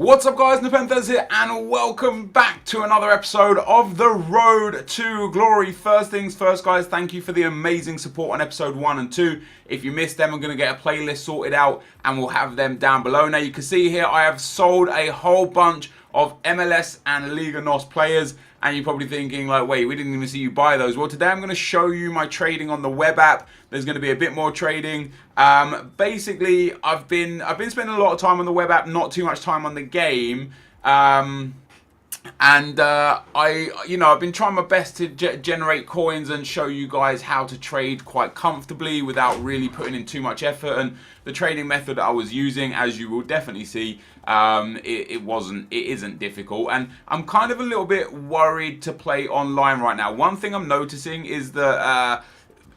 What's up guys, NepentheZ here and welcome back to another episode of The Road to Glory. First things first guys, thank you for the amazing support on episode 1 and 2. If you missed them, I'm going to get a playlist sorted out and we'll have them down below. Now you can see here I have sold a whole bunch of MLS and Liga NOS players, and you're probably thinking like, wait, we didn't even see you buy those. Well, today I'm going to show you my trading on the web app. There's going to be a bit more trading. Basically, I've been spending a lot of time on the web app, not too much time on the game. I've been trying my best to generate coins and show you guys how to trade quite comfortably without really putting in too much effort. And the trading method I was using, as you will definitely see, it isn't difficult. And I'm kind of a little bit worried to play online right now. One thing I'm noticing is that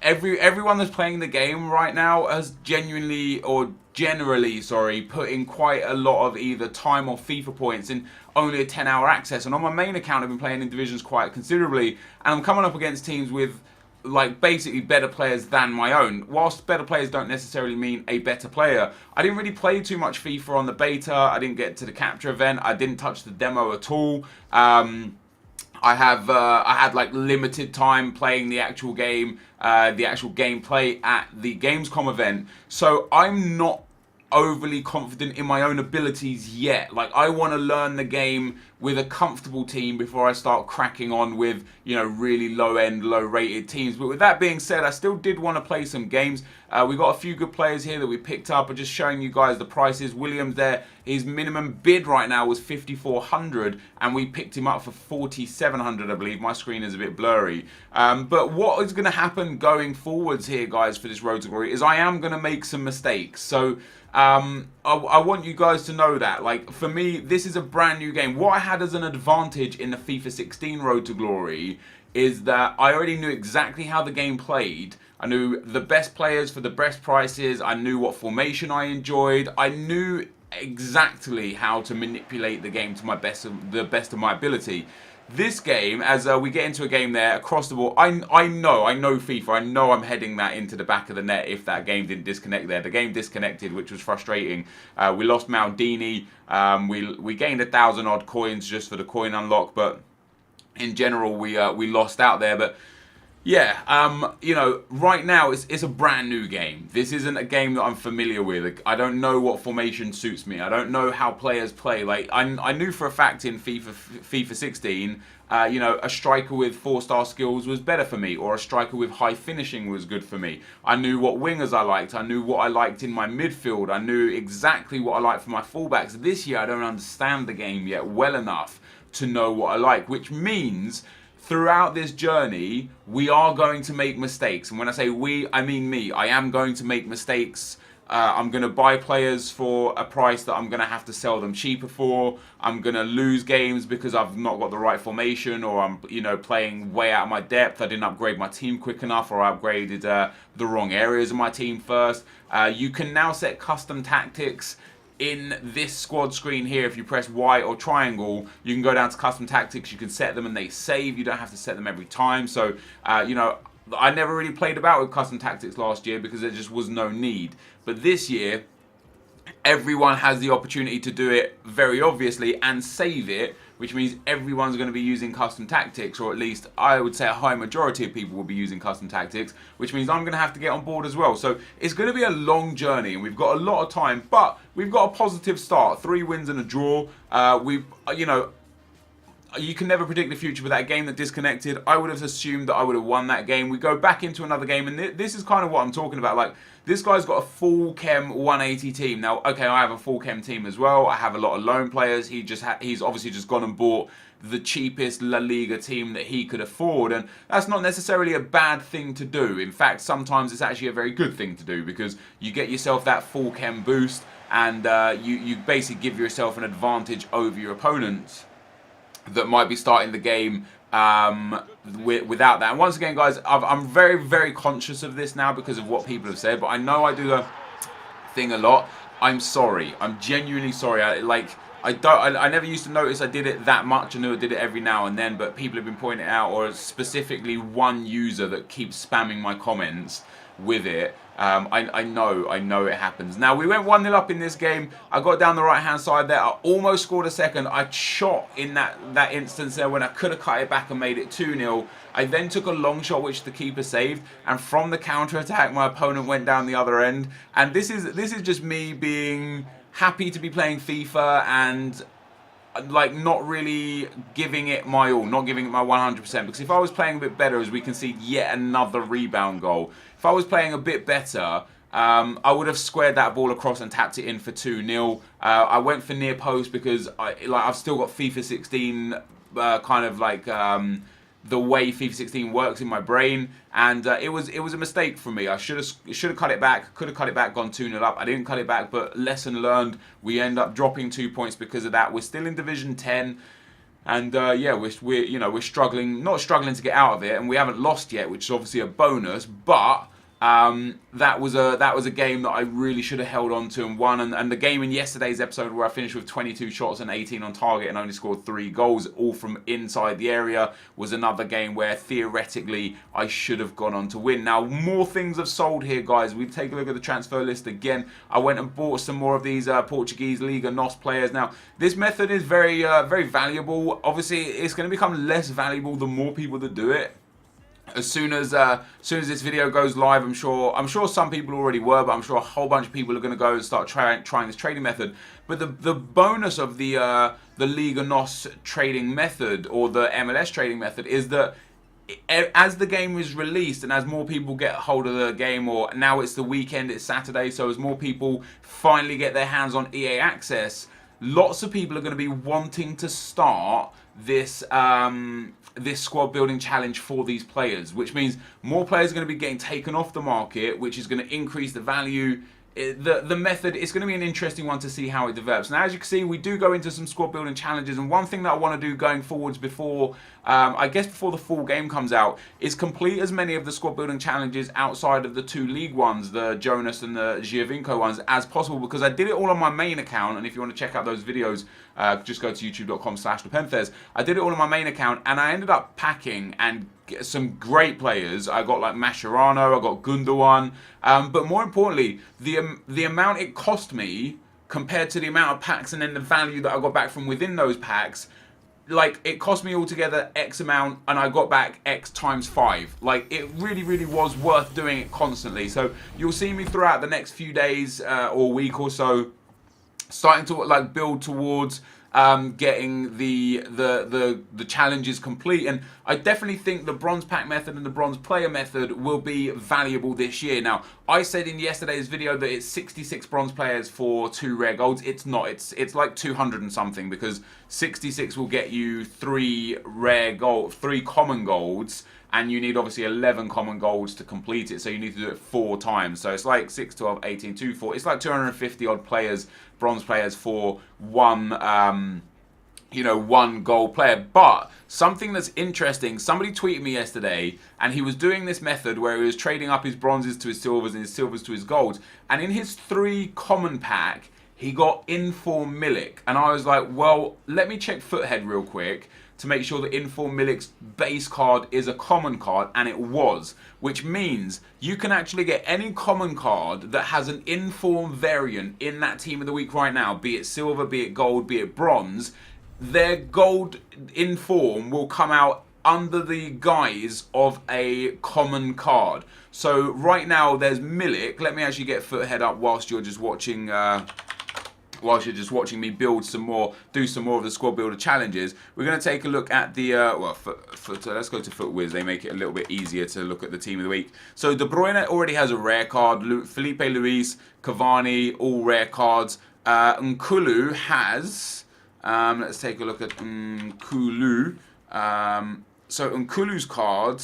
everyone that's playing the game right now has generally put in quite a lot of either time or FIFA points in only a 10-hour access. And on my main account I've been playing in divisions quite considerably, and I'm coming up against teams with like basically better players than my own. Whilst better players don't necessarily mean a better player, I didn't really play too much FIFA on the beta. I didn't get to the capture event. I didn't touch the demo at all. I had like limited time playing the actual game, the actual gameplay at the Gamescom event. So I'm not overly confident in my own abilities yet. Like, I want to learn the game with a comfortable team before I start cracking on with, you know, really low-end, low-rated teams. But with that being said, I still did want to play some games. We got a few good players here that we picked up. I'm just showing you guys the prices. Williams there, his minimum bid right now was 5,400, and we picked him up for 4,700, I believe. My screen is a bit blurry. But what is going to happen going forwards here, guys, for this Road to Glory is I am going to make some mistakes. So I want you guys to know that, like, for me, this is a brand new game. What I had as an advantage in the FIFA 16 Road to Glory is that I already knew exactly how the game played. I knew the best players for the best prices. I knew what formation I enjoyed. I knew exactly how to manipulate the game to the best of my ability. This game, as we get into a game there across the board, I know FIFA. I know I'm heading that into the back of the net if that game didn't disconnect there. The game disconnected, which was frustrating. We lost Maldini. We gained 1,000 odd coins just for the coin unlock, but in general we lost out there. But yeah, you know, right now it's a brand new game. This isn't a game that I'm familiar with. I don't know what formation suits me. I don't know how players play. Like, I knew for a fact in FIFA 16, you know, a striker with 4-star skills was better for me, or a striker with high finishing was good for me. I knew what wingers I liked. I knew what I liked in my midfield. I knew exactly what I liked for my fullbacks. This year, I don't understand the game yet well enough to know what I like, which means throughout this journey, we are going to make mistakes. And when I say we, I mean me. I am going to make mistakes. I'm going to buy players for a price that I'm going to have to sell them cheaper for. I'm going to lose games because I've not got the right formation, or I'm, you know, playing way out of my depth. I didn't upgrade my team quick enough, or I upgraded the wrong areas of my team first. You can now set custom tactics in this squad screen here. If you press Y or triangle, you can go down to custom tactics. You can set them and they save. You don't have to set them every time. So, you know, I never really played about with custom tactics last year because there just was no need. But this year, everyone has the opportunity to do it very obviously and save it, which means everyone's going to be using custom tactics, or at least I would say a high majority of people will be using custom tactics, which means I'm going to have to get on board as well. So it's going to be a long journey, and we've got a lot of time, but we've got a positive start. 3 wins and a draw. You know, you can never predict the future with that game that disconnected. I would have assumed that I would have won that game. We go back into another game, and this is kind of what I'm talking about. Like, this guy's got a full chem 180 team. Now, okay, I have a full chem team as well. I have a lot of loan players. He's obviously just gone and bought the cheapest La Liga team that he could afford, and that's not necessarily a bad thing to do. In fact, sometimes it's actually a very good thing to do, because you get yourself that full chem boost, and you basically give yourself an advantage over your opponents that might be starting the game without that. And once again, guys, I'm very, very conscious of this now because of what people have said, but I know I do the thing a lot. I'm sorry. I'm genuinely sorry. I never used to notice I did it that much. I knew I did it every now and then, but people have been pointing it out, or specifically one user that keeps spamming my comments with it. I know it happens. Now, we went 1-0 up in this game. I got down the right-hand side there. I almost scored a second. I shot in that instance there when I could have cut it back and made it 2-0. I then took a long shot, which the keeper saved. And from the counter-attack, my opponent went down the other end. And this is just me being happy to be playing FIFA and like not really giving it my all, not giving it my 100%, because if I was playing a bit better, as we can see, yet another rebound goal. If I was playing a bit better, I would have squared that ball across and tapped it in for 2-0. I went for near post because I've still got FIFA 16 kind of like the way FIFA 16 works in my brain, and it was a mistake for me. I should have cut it back, could have cut it back, gone 2-0 up. I didn't cut it back, but lesson learned. We end up dropping 2 points because of that. We're still in Division 10, and yeah, we're struggling, not struggling to get out of it, and we haven't lost yet, which is obviously a bonus, but that was a game that I really should have held on to and won. And the game in yesterday's episode where I finished with 22 shots and 18 on target and only scored 3 goals, all from inside the area, was another game where theoretically I should have gone on to win. Now, more things have sold here, guys. We take a look at the transfer list again. I went and bought some more of these Portuguese Liga NOS players. Now, this method is very valuable. Obviously, it's going to become less valuable the more people that do it. As soon as this video goes live, I'm sure some people already were, but I'm sure a whole bunch of people are going to go and start trying this trading method. But the bonus of the Liga NOS trading method, or the MLS trading method, is that as the game is released and as more people get hold of the game, or now it's the weekend, it's Saturday, so as more people finally get their hands on EA Access, lots of people are going to be wanting to start this this squad building challenge for these players, which means more players are going to be getting taken off the market, which is going to increase the value. The method is going to be an interesting one to see how it develops. Now, as you can see, we do go into some squad building challenges, and one thing that I want to do going forwards before, I guess before the full game comes out, is complete as many of the squad building challenges outside of the 2 league ones, the Jonas and the Giovinco ones, as possible, because I did it all on my main account. And if you want to check out those videos, just go to youtube.com/NepentheZ. I did it all on my main account, and I ended up packing and get some great players. I got like Mascherano, I got Gundogan, but more importantly, the amount it cost me compared to the amount of packs and then the value that I got back from within those packs, like it cost me altogether X amount and I got back X times 5. Like it really was worth doing it constantly. So you'll see me throughout the next few days or week or so starting to like build towards getting the challenges complete. And I definitely think the bronze pack method and the bronze player method will be valuable this year. Now, I said in yesterday's video that it's 66 bronze players for 2 rare golds. It's not. It's like 200 and something, because 66 will get you 3 common golds, and you need obviously 11 common golds to complete it, so you need to do it 4 times. So it's like 6, 12, 18, 2, 4. It's like 250 odd players, bronze players, for one one gold player. But something that's interesting, somebody tweeted me yesterday, and he was doing this method where he was trading up his bronzes to his silvers and his silvers to his golds, and in his 3 common pack, he got Inform Milik. And I was like, well, let me check Foothead real quick to make sure that Inform Milik's base card is a common card, and it was, which means you can actually get any common card that has an Inform variant in that team of the week right now, be it silver, be it gold, be it bronze. Their gold Inform will come out under the guise of a common card. So right now there's Milik. Let me actually get Foothead up whilst you're just watching me build some more, do some more of the squad builder challenges. We're going to take a look at the, let's go to FootWiz. They make it a little bit easier to look at the team of the week. So De Bruyne already has a rare card. Felipe Luis, Cavani, all rare cards. Nkulu has, let's take a look at Nkulu. So Nkulu's card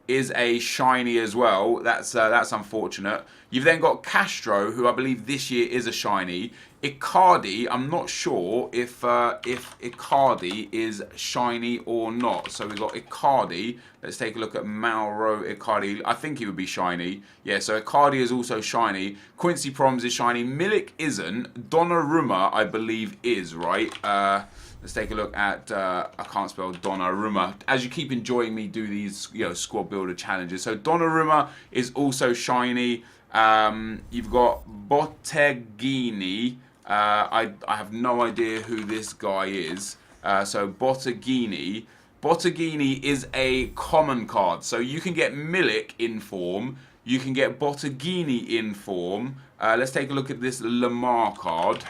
is a shiny as well. That's unfortunate. You've then got Castro, who I believe this year is a shiny. Icardi, I'm not sure if Icardi is shiny or not. So we've got Icardi. Let's take a look at Mauro Icardi. I think he would be shiny. Yeah, so Icardi is also shiny. Quincy Promes is shiny. Milik isn't. Donnarumma, I believe, is, right? Let's take a look at, I can't spell Donnarumma, as you keep enjoying me do these, squad builder challenges. So Donnarumma is also shiny. You've got Botteghini. I have no idea who this guy is. So Botteghini. Botteghini is a common card. So you can get Milik in form. You can get Botteghini in form. Let's take a look at this Lamar card.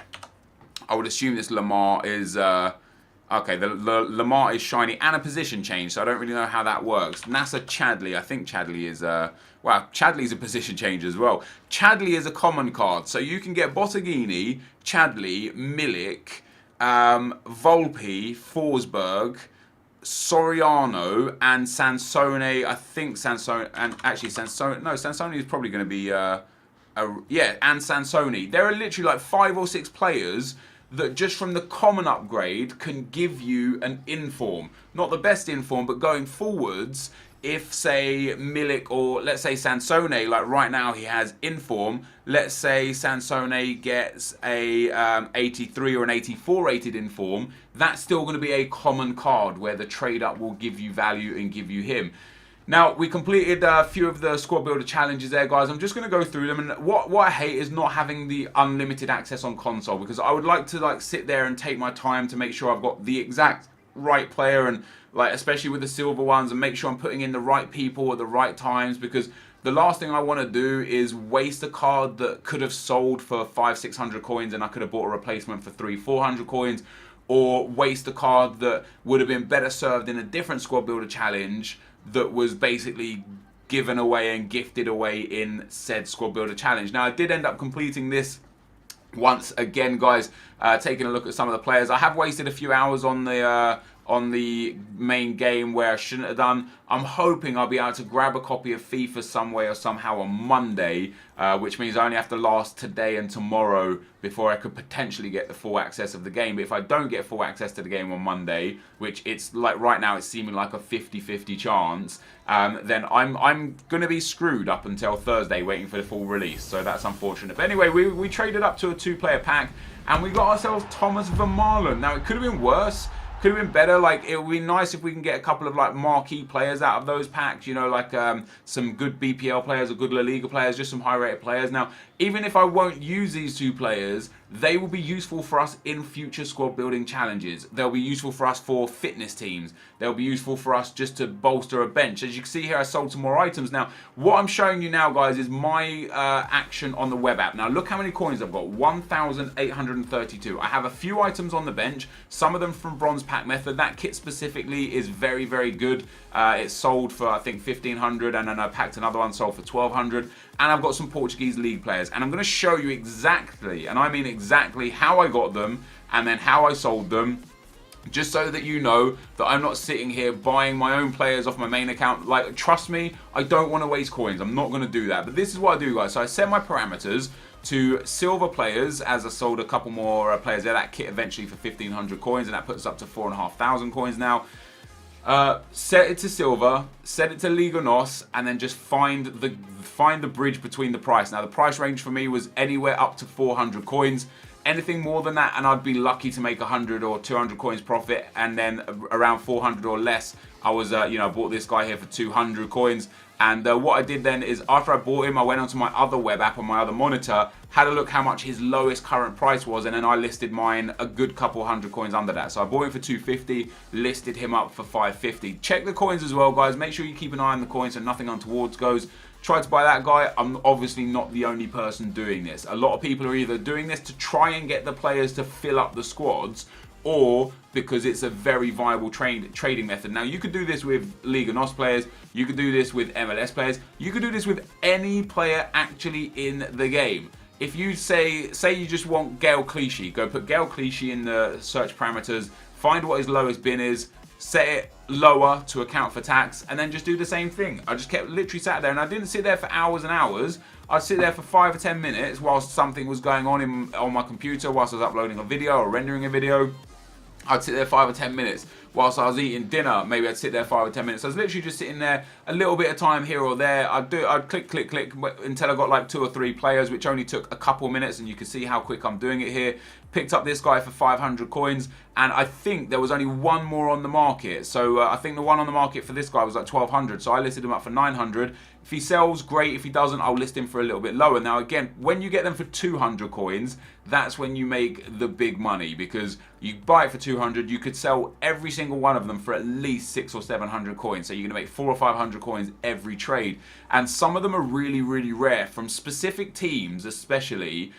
I would assume this Lamar is... okay, the Lamar is shiny and a position change, so I don't really know how that works. NASA Chadley, I think Chadley is... wow, Chadley's a position change as well. Chadley is a common card, so you can get Botteghini, Chadley, Milik, Volpe, Forsberg, Soriano, and Sansone. I think Sansone... And actually, Sansone... No, Sansone is probably going to be... yeah, and Sansone. There are literally like 5 or 6 players that just from the common upgrade can give you an inform. Not the best inform, but going forwards, if say Milik or let's say Sansone, like right now he has inform, let's say Sansone gets a 83 or an 84 rated inform, that's still going to be a common card where the trade up will give you value and give you him. Now, we completed a few of the squad builder challenges there, guys. I'm just going to go through them. And what I hate is not having the unlimited access on console, because I would like to like sit there and take my time to make sure I've got the exact right player, and like especially with the silver ones, and make sure I'm putting in the right people at the right times, because the last thing I want to do is waste a card that could have sold for 500-600 coins and I could have bought a replacement for 300-400 coins, or waste a card that would have been better served in a different squad builder challenge that was basically given away and gifted away in said squad builder challenge. Now, I did end up completing this once again, guys, taking a look at some of the players. I have wasted a few hours on the main game where I shouldn't have done. I'm hoping I'll be able to grab a copy of FIFA some way or somehow on Monday, which means I only have to last today and tomorrow before I could potentially get the full access of the game. But if I don't get full access to the game on Monday, which it's like right now it's seeming like a 50-50 chance, then I'm going to be screwed up until Thursday waiting for the full release. So that's unfortunate. But anyway, we traded up to a 2-player pack and we got ourselves Thomas Vermaelen. Now, it could have been worse. Could have been better. Like, it would be nice if we can get a couple of like marquee players out of those packs, you know, like some good BPL players or good La Liga players, just some high rated players. Now, even if I won't use these 2 players, they will be useful for us in future squad building challenges. They'll be useful for us for fitness teams. They'll be useful for us just to bolster a bench. As you can see here, I sold some more items. Now, what I'm showing you now, guys, is my action on the web app. Now, look how many coins I've got. 1,832. I have a few items on the bench, some of them from Bronze Pack Method. That kit specifically is very, very good. It's sold for, I think, 1,500, and then I packed another one, sold for 1,200. And I've got some Portuguese league players. And I'm going to show you exactly, and I mean exactly, how I got them and then how I sold them, just so that you know that I'm not sitting here buying my own players off my main account. Like, trust me, I don't want to waste coins. I'm not going to do that. But this is what I do, guys. So I set my parameters to silver players, as I sold a couple more players there. That kit eventually for 1,500 coins, and that puts us up to 4,500 coins now. Set it to silver, set it to Liga NOS, and then just find the bridge between the price. Now, the price range for me was anywhere up to 400 coins. Anything more than that, and I'd be lucky to make 100 or 200 coins profit. And then around 400 or less, I was, you know, I bought this guy here for 200 coins. And what I did then is, after I bought him, I went onto my other web app on my other monitor, had a look how much his lowest current price was, and then I listed mine a good couple hundred coins under that. So I bought him for 250, listed him up for 550. Check the coins as well, guys. Make sure you keep an eye on the coins so nothing untowards goes. Try to buy that guy. I'm obviously not the only person doing this. A lot of people are either doing this to try and get the players to fill up the squads, or because it's a very viable trading method. Now, you could do this with Liga NOS players, you could do this with MLS players, you could do this with any player actually in the game. If you say you just want Gael Clichy, go put Gael Clichy in the search parameters, find what his lowest bin is, set it lower to account for tax, and then just do the same thing. I just kept literally sat there, and I didn't sit there for hours and hours. I'd sit there for 5 or 10 minutes whilst something was going on my computer, whilst I was uploading a video or rendering a video. I'd sit there 5 or 10 minutes whilst I was eating dinner. Maybe I'd sit there 5 or 10 minutes. I was literally just sitting there a little bit of time here or there. I'd click, click, click until I got like 2 or 3 players, which only took a couple minutes, and you can see how quick I'm doing it here. Picked up this guy for 500 coins, and I think there was only one more on the market. So I think the one on the market for this guy was like 1200, so I listed him up for 900. If he sells, great. If he doesn't, I'll list him for a little bit lower. Now again, when you get them for 200 coins, that's when you make the big money, because you buy it for 200, you could sell every single one of them for at least 600 or 700 coins. So you're gonna make 400 or 500 coins every trade, and some of them are really, really rare from specific teams, especially.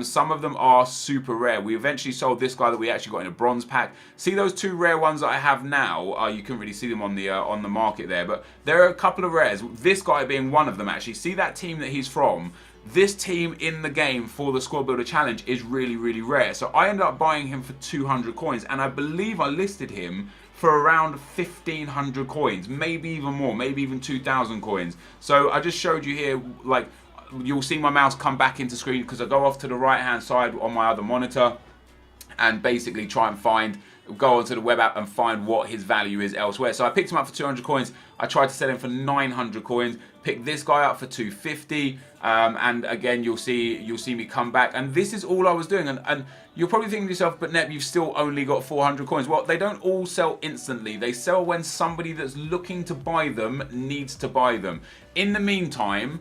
Some of them are super rare. We eventually sold this guy that we actually got in a bronze pack. See those 2 rare ones that I have now? You couldn't really see them on the market there, but there are a couple of rares. This guy being one of them, actually. See that team that he's from? This team in the game for the Squad Builder Challenge is really, really rare. So I ended up buying him for 200 coins, and I believe I listed him for around 1500 coins, maybe even more, maybe even 2000 coins. So I just showed you here, like, you'll see my mouse come back into screen because I go off to the right hand side on my other monitor and basically try and go onto the web app and find what his value is elsewhere. So I picked him up for 200 coins. I tried to sell him for 900 coins. Picked this guy up for 250, and again you'll see me come back, and this is all I was doing. And you're probably thinking to yourself, but Nep, you've still only got 400 coins. Well, they don't all sell instantly. They sell when somebody that's looking to buy them needs to buy them. In the meantime,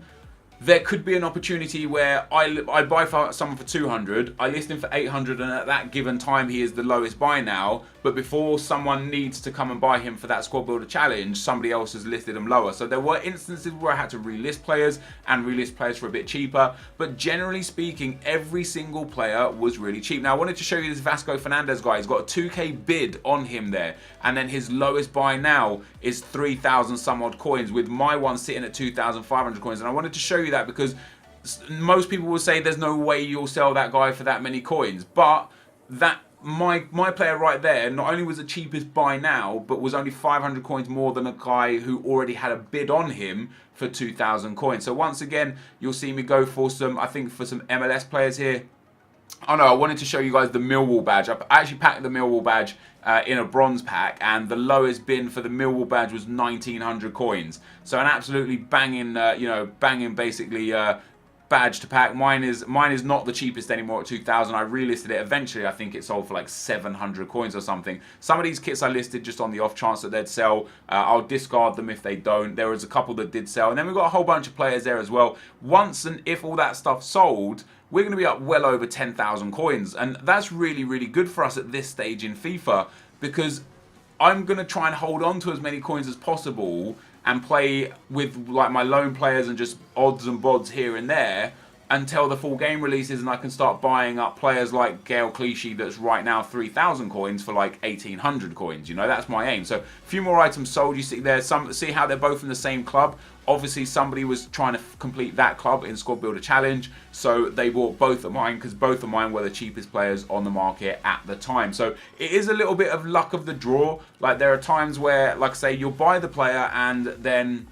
there could be an opportunity where I buy someone for 200, I list him for 800, and at that given time he is the lowest buy now, but before someone needs to come and buy him for that Squad Builder Challenge, somebody else has listed him lower. So there were instances where I had to relist players and relist players for a bit cheaper, but generally speaking, every single player was really cheap. Now I wanted to show you this Vasco Fernandez guy. He's got a 2k bid on him there, and then his lowest buy now is 3,000 some odd coins, with my one sitting at 2,500 coins. And I wanted to show you that because most people will say there's no way you'll sell that guy for that many coins, but that my player right there not only was the cheapest buy now, but was only 500 coins more than a guy who already had a bid on him for 2,000 coins. So once again, you'll see me go for some, I think for some MLS players here. Oh no, I wanted to show you guys the Millwall badge. I actually packed the Millwall badge in a bronze pack, and the lowest bin for the Millwall badge was 1,900 coins. So an absolutely banging, banging basically badge to pack. Mine is not the cheapest anymore at 2,000. I relisted it eventually. I think it sold for like 700 coins or something. Some of these kits I listed just on the off chance that they'd sell. I'll discard them if they don't. There was a couple that did sell, and then we've got a whole bunch of players there as well. Once and if all that stuff sold, we're going to be up well over 10,000 coins, and that's really, really good for us at this stage in FIFA, because I'm going to try and hold on to as many coins as possible and play with like my lone players and just odds and bods here and there until the full game releases, and I can start buying up players like Gael Clichy that's right now 3,000 coins for like 1,800 coins. You know, that's my aim. So a few more items sold. You see there, see how they're both in the same club. Obviously somebody was trying to complete that club in Squad Builder Challenge, so they bought both of mine because both of mine were the cheapest players on the market at the time. So it is a little bit of luck of the draw. Like there are times where, like I say, you'll buy the player and then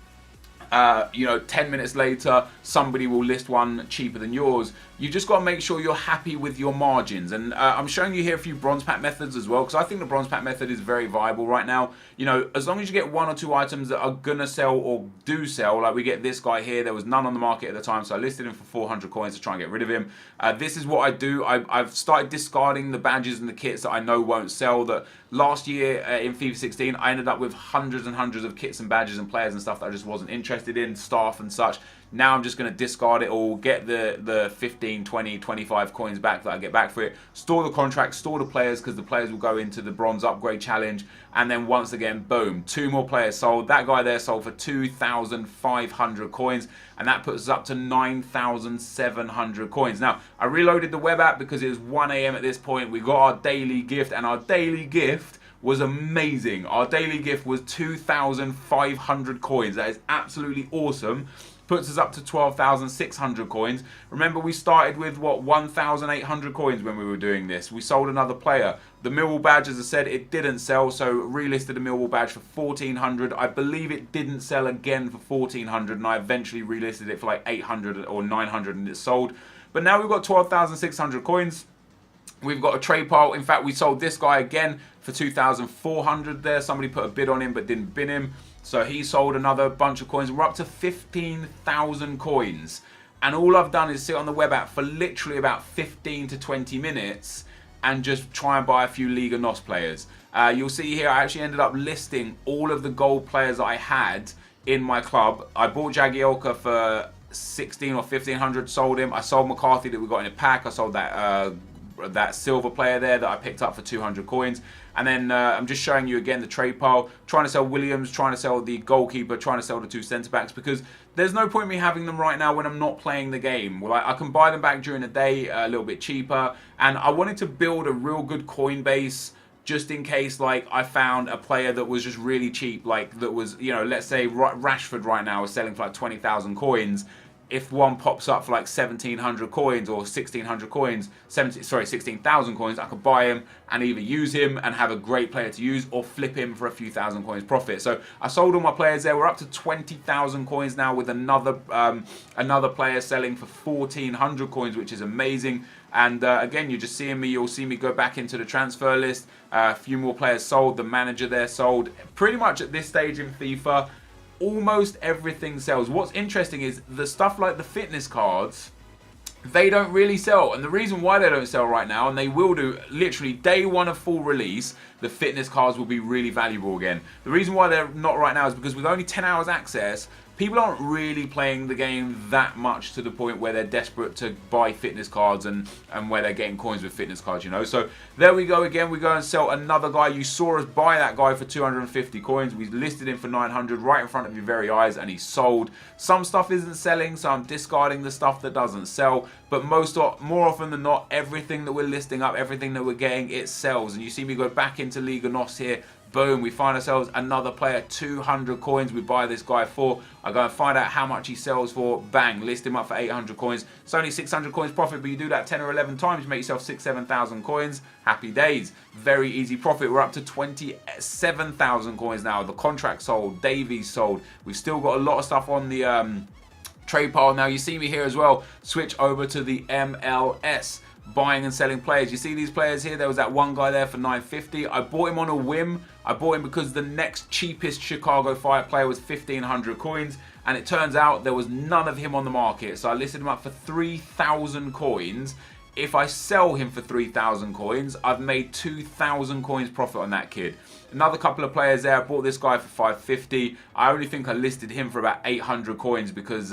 10 minutes later, somebody will list one cheaper than yours. You just got to make sure you're happy with your margins. And I'm showing you here a few bronze pack methods as well, because I think the bronze pack method is very viable right now. You know, as long as you get 1 or 2 items that are going to sell or do sell, like we get this guy here, there was none on the market at the time, so I listed him for 400 coins to try and get rid of him. This is what I do. I've started discarding the badges and the kits that I know won't sell. That last year in FIFA 16, I ended up with hundreds and hundreds of kits and badges and players and stuff that I just wasn't interested in, staff and such. Now I'm just going to discard it all, get the 15, 20, 25 coins back that I get back for it, store the contract, store the players, because the players will go into the bronze upgrade challenge, and then once again, boom, 2 more players sold. That guy there sold for 2,500 coins, and that puts us up to 9,700 coins. Now, I reloaded the web app because it was 1 AM at this point. We got our daily gift, and our daily gift was amazing. Our daily gift was 2,500 coins. That is absolutely awesome. Puts us up to 12,600 coins. Remember, we started with, what, 1,800 coins when we were doing this. We sold another player. The Millwall badge, as I said, it didn't sell, so relisted the Millwall badge for 1,400. I believe it didn't sell again for 1,400, and I eventually relisted it for like 800 or 900, and it sold. But now we've got 12,600 coins. We've got a trade pile. In fact, we sold this guy again for 2,400 there. Somebody put a bid on him but didn't bin him. So he sold another bunch of coins. We're up to 15,000 coins. And all I've done is sit on the web app for literally about 15 to 20 minutes and just try and buy a few Liga NOS players. You'll see here I actually ended up listing all of the gold players that I had in my club. I bought Jagielka for 16 or 1,500, sold him. I sold McCarthy that we got in a pack. I sold that silver player there that I picked up for 200 coins. And then I'm just showing you again the trade pile, trying to sell Williams, trying to sell the goalkeeper, trying to sell the 2 centre backs, because there's no point in me having them right now when I'm not playing the game. Well, I can buy them back during the day a little bit cheaper, and I wanted to build a real good coin base just in case, like, I found a player that was just really cheap, like that was, you know, let's say Rashford right now is selling for like 20,000 coins. If one pops up for like 1,700 coins or 1,600 coins, 16,000 coins, I could buy him and either use him and have a great player to use, or flip him for a few thousand coins profit. So I sold all my players there. We're up to 20,000 coins now with another player selling for 1,400 coins, which is amazing. And again, you're just seeing me. You'll see me go back into the transfer list. A few more players sold. The manager there sold. Pretty much at this stage in FIFA, almost everything sells. What's interesting is the stuff like the fitness cards, they don't really sell. And the reason why they don't sell right now, and they will do literally day one of full release, the fitness cards will be really valuable again. The reason why they're not right now is because with only 10 hours access, people aren't really playing the game that much to the point where they're desperate to buy fitness cards and where they're getting coins with fitness cards, you know. So there we go again. We go and sell another guy. You saw us buy that guy for 250 coins. We listed him for 900 right in front of your very eyes, and he sold. Some stuff isn't selling, so I'm discarding the stuff that doesn't sell. But more often than not, everything that we're listing up, everything that we're getting, it sells. And you see me go back into Liga NOS here. Boom, we find ourselves another player, 200 coins we buy this guy for. I go and find out how much he sells for. Bang, list him up for 800 coins. It's only 600 coins profit, but you do that 10 or 11 times, you make yourself 6,000-7,000 coins. Happy days. Very easy profit. We're up to 27,000 coins now. The contract sold, Davies sold. We've still got a lot of stuff on the trade pile. Now you see me here as well. Switch over to the MLS. Buying and selling players. You see these players here? There was that one guy there for 950. I bought him on a whim. I bought him because the next cheapest Chicago Fire player was 1,500 coins, and it turns out there was none of him on the market. So I listed him up for 3,000 coins. If I sell him for 3,000 coins, I've made 2,000 coins profit on that kid. Another couple of players there. I bought this guy for 550. I only think I listed him for about 800 coins because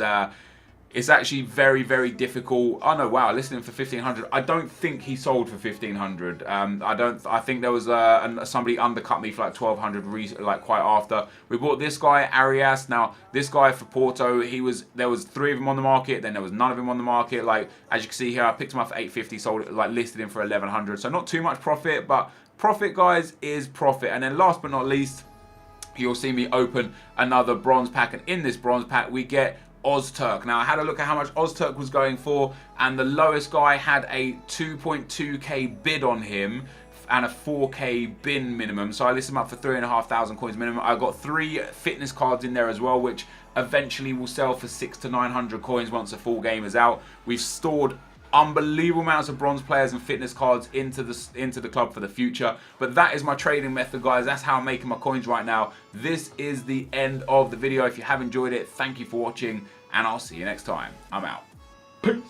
it's actually very, very difficult. Oh no, wow, I listed him for 1,500. I don't think he sold for 1,500. I think there was somebody undercut me for like 1,200 like quite after. We bought this guy, Arias. Now, this guy for Porto, there was 3 of them on the market, then there was none of them on the market. Like, as you can see here, I picked him up for 850, sold it, like listed him for 1,100. So not too much profit, but profit, guys, is profit. And then last but not least, you'll see me open another bronze pack, and in this bronze pack, we get Ozturk. Now I had a look at how much Ozturk was going for, and the lowest guy had a 2.2k bid on him and a 4k bin minimum, so I listed him up for 3,500 coins minimum. I got 3 fitness cards in there as well, which eventually will sell for 600 to 900 coins once the full game is out. We've stored unbelievable amounts of bronze players and fitness cards into the club for the future. But that is my trading method, guys. That's how I'm making my coins right now. This is the end of the video. If you have enjoyed it, thank you for watching, and I'll see you next time. I'm out. Peace.